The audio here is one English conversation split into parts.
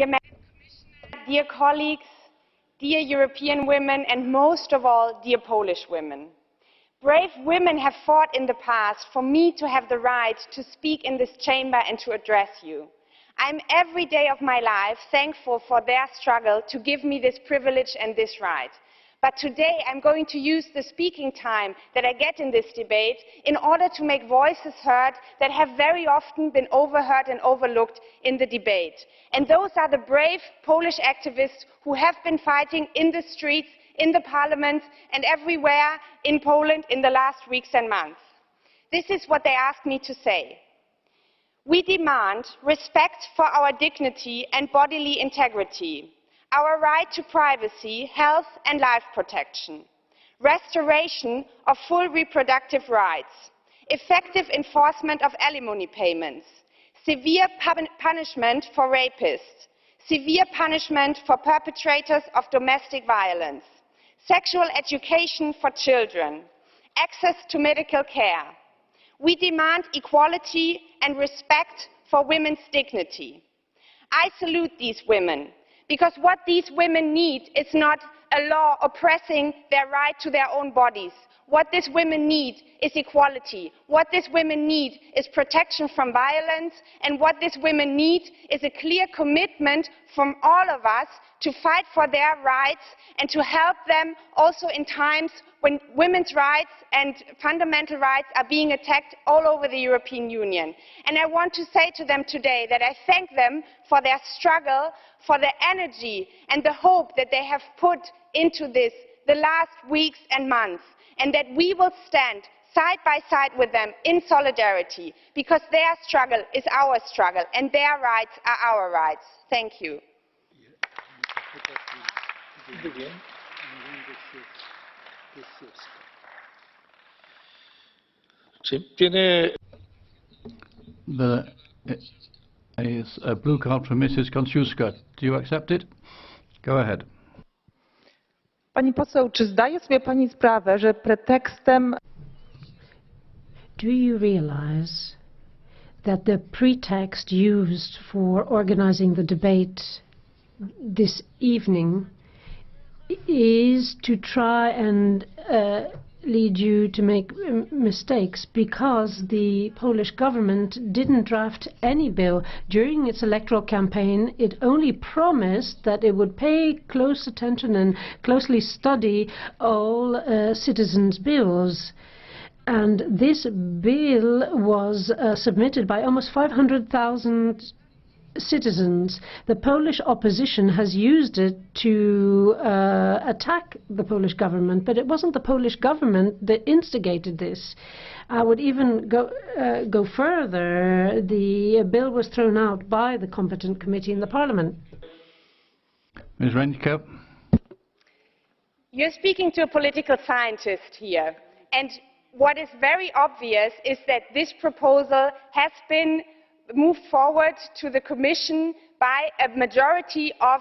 Dear Madam Commissioner, dear colleagues, dear European women, and most of all, dear Polish women. Brave women have fought in the past for me to have the right to speak in this chamber and to address you. I'm every day of my life thankful for their struggle to give me this privilege and this right. But today I'm going to use the speaking time that I get in this debate in order to make voices heard that have very often been overheard and overlooked in the debate. And those are the brave Polish activists who have been fighting in the streets, in the parliament and everywhere in Poland in the last weeks and months. This is what they asked me to say. We demand respect for our dignity and bodily integrity, our right to privacy, health and life protection, restoration of full reproductive rights, effective enforcement of alimony payments, severe punishment for rapists, severe punishment for perpetrators of domestic violence, sexual education for children, access to medical care. We demand equality and respect for women's dignity. I salute these women, because what these women need is not a law oppressing their right to their own bodies. What these women need is equality. What these women need is protection from violence. And what these women need is a clear commitment from all of us to fight for their rights and to help them also in times when women's rights and fundamental rights are being attacked all over the European Union. And I want to say to them today that I thank them for their struggle, for the energy and the hope that they have put into this the last weeks and months, and that we will stand side by side with them in solidarity, because their struggle is our struggle and their rights are our rights. Thank you. There is a blue card from Mrs. Kąciuska. Do you accept it? Go ahead. Pani poseł, czy zdaje sobie pani sprawę, że pretekstem... Do you realize that the pretext used for organizing the debate this evening is to try and lead you to make mistakes, because the Polish government didn't draft any bill. During its electoral campaign, it only promised that it would pay close attention and closely study all citizens' bills. And this bill was submitted by almost 500,000 citizens. The Polish opposition has used it to attack the Polish government, but it wasn't the Polish government that instigated this. I would even go further. The bill was thrown out by the competent committee in the parliament. Ms. Renke. You're speaking to a political scientist here, and what is very obvious is that this proposal has been moved forward to the Commission by a majority of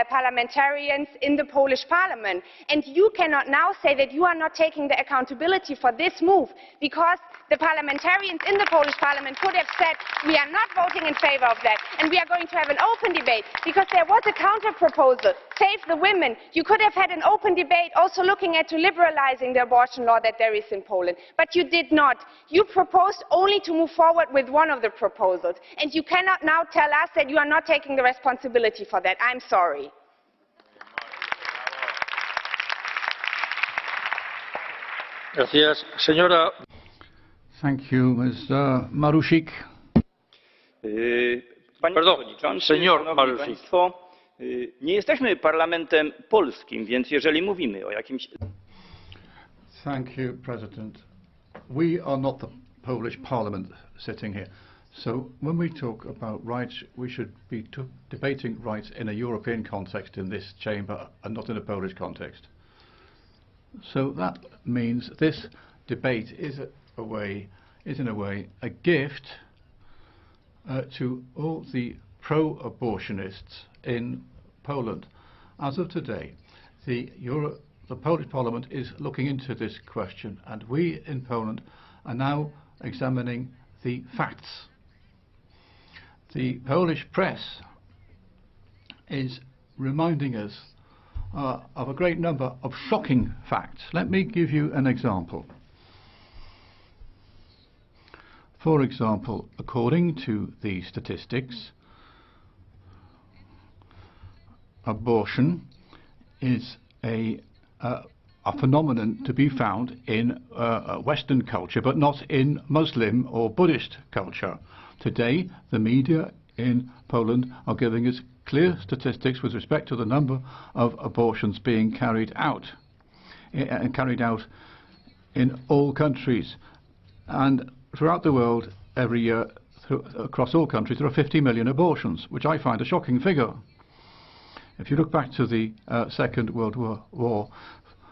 parliamentarians in the Polish parliament. And you cannot now say that you are not taking the accountability for this move, because the parliamentarians in the Polish parliament could have said, we are not voting in favor of that, and we are going to have an open debate, because there was a counter proposal, Save the Women. You could have had an open debate also looking at liberalizing the abortion law that there is in Poland, but you did not. You proposed only to move forward with one of the proposals, and you cannot now tell us that you are not taking the responsibility for that. I'm sorry. Gracias, señora. Thank you, Ms. Marusik. Panie Przewodniczący, Szanowni Państwo, nie jesteśmy parlamentem polskim, więc jeżeli mówimy o jakimś... Thank you, President. We are not the Polish Parliament sitting here. So when we talk about rights, we should be debating rights in a European context in this chamber and not in a Polish context. So that means this debate is in a way a gift to all the pro-abortionists in Poland. As of today, the Polish Parliament is looking into this question, and we in Poland are now examining the facts. The Polish press is reminding us of a great number of shocking facts. Let me give you an example. For example, according to the statistics, abortion is a phenomenon to be found in Western culture, but not in Muslim or Buddhist culture. Today, the media in Poland are giving us clear statistics with respect to the number of abortions being carried out in all countries. And throughout the world, every year, across all countries, there are 50 million abortions, which I find a shocking figure. If you look back to the Second World War,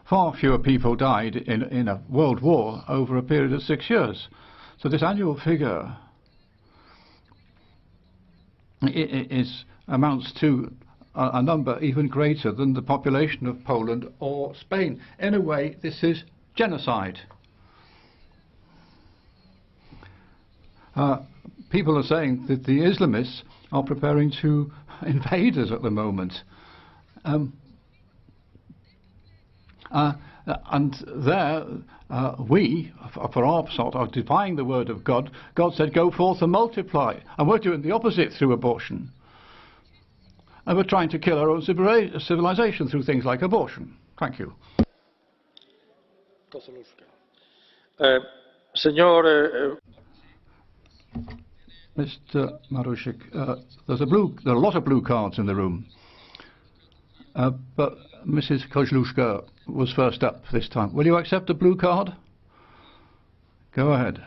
far fewer people died in a world war over a period of 6 years. So this annual figure amounts to a number even greater than the population of Poland or Spain. In a way, this is genocide. People are saying that the Islamists are preparing to invade us at the moment. And there, we, for our sort, are defying the word of God. God said, go forth and multiply. And we're doing the opposite through abortion. And we're trying to kill our own civilization through things like abortion. Thank you. Mr. Marusic, there are a lot of blue cards in the room. But Mrs. Kozluszka was first up this time. Will you accept the blue card? Go ahead.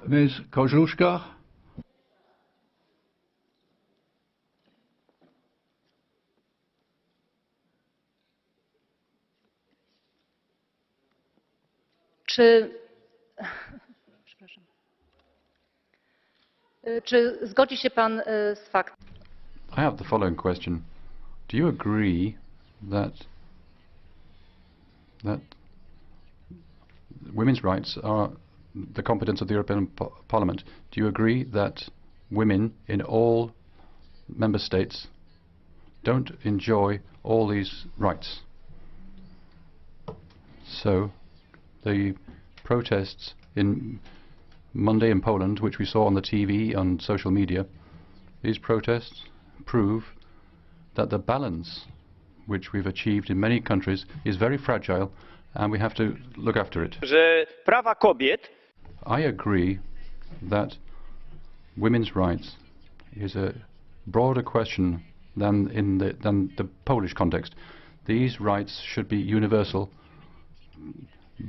Ms. Kozluszka. Czy zgodzi się pan z faktem? I have the following question. Do you agree that women's rights are the competence of the European Parliament? Do you agree that women in all member states don't enjoy all these rights? So the protests in Monday in Poland, which we saw on the TV, on social media, these protests prove that the balance which we've achieved in many countries is very fragile and we have to look after it. Że prawa kobiet. I agree that women's rights is a broader question than the Polish context. These rights should be universal,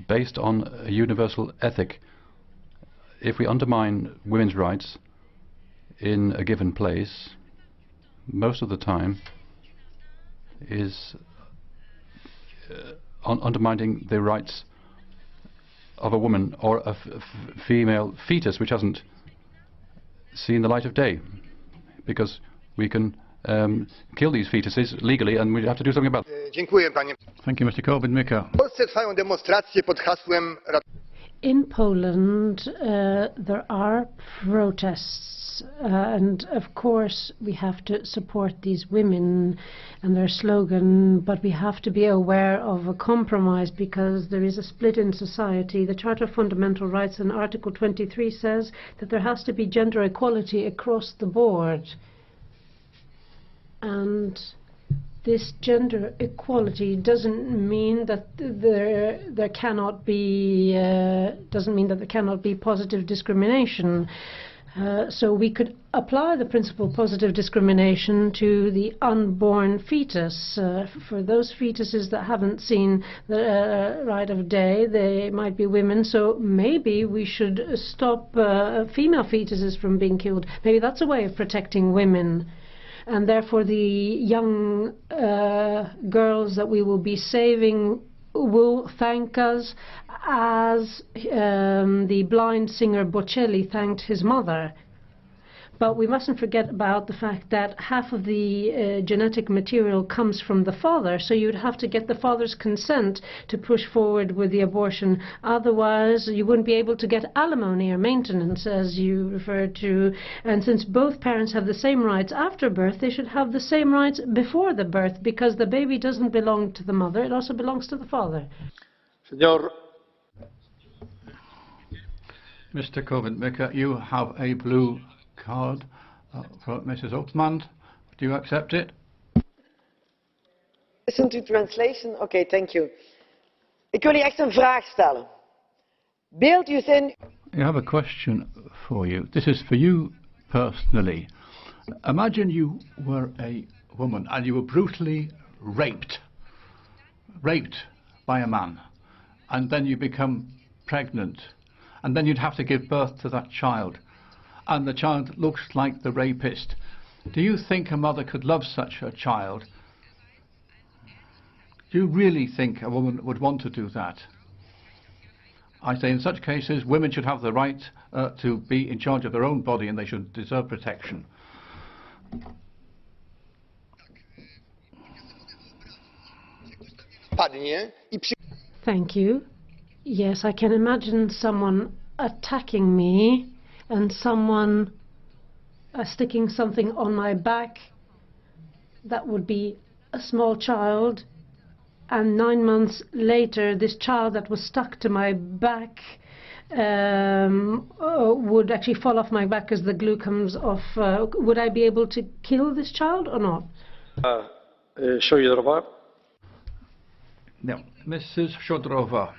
based on a universal ethic. If we undermine women's rights in a given place, most of the time is undermining the rights of a woman or a female fetus which hasn't seen the light of day, because we can kill these fetuses legally and we have to do something about it. Dziękuję, panie. Thank you, Mr. Korwin Mikke. W Polsce trwają demonstracje pod hasłem. In Poland, there are protests, and of course we have to support these women and their slogan, but we have to be aware of a compromise because there is a split in society. The Charter of Fundamental Rights in Article 23 says that there has to be gender equality across the board. And this gender equality doesn't mean that there cannot be positive discrimination. So we could apply the principle of positive discrimination to the unborn fetus. For those fetuses that haven't seen the light of day, they might be women. So maybe we should stop female fetuses from being killed. Maybe that's a way of protecting women. And therefore the young girls that we will be saving will thank us as the blind singer Bocelli thanked his mother. But we mustn't forget about the fact that half of the genetic material comes from the father, so you'd have to get the father's consent to push forward with the abortion. Otherwise, you wouldn't be able to get alimony or maintenance, as you referred to. And since both parents have the same rights after birth, they should have the same rights before the birth, because the baby doesn't belong to the mother, it also belongs to the father. Señor. Mr. Korwin Mikke, you have a blue card for Mrs. Optman. Do you accept it? Listen to translation? Okay, thank you. Ik wil hier echt een vraag stellen. Beeld u in... I have a question for you. This is for you personally. Imagine you were a woman and you were brutally raped by a man, and then you become pregnant, and then you'd have to give birth to that child, and the child looks like the rapist. Do you think a mother could love such a child? Do you really think a woman would want to do that? I say in such cases women should have the right to be in charge of their own body, and they should deserve protection. Thank you. Yes, I can imagine someone attacking me and someone sticking something on my back. That would be a small child, and 9 months later this child that was stuck to my back would actually fall off my back as the glue comes off. Would I be able to kill this child or not? No. Mrs. Shodrova.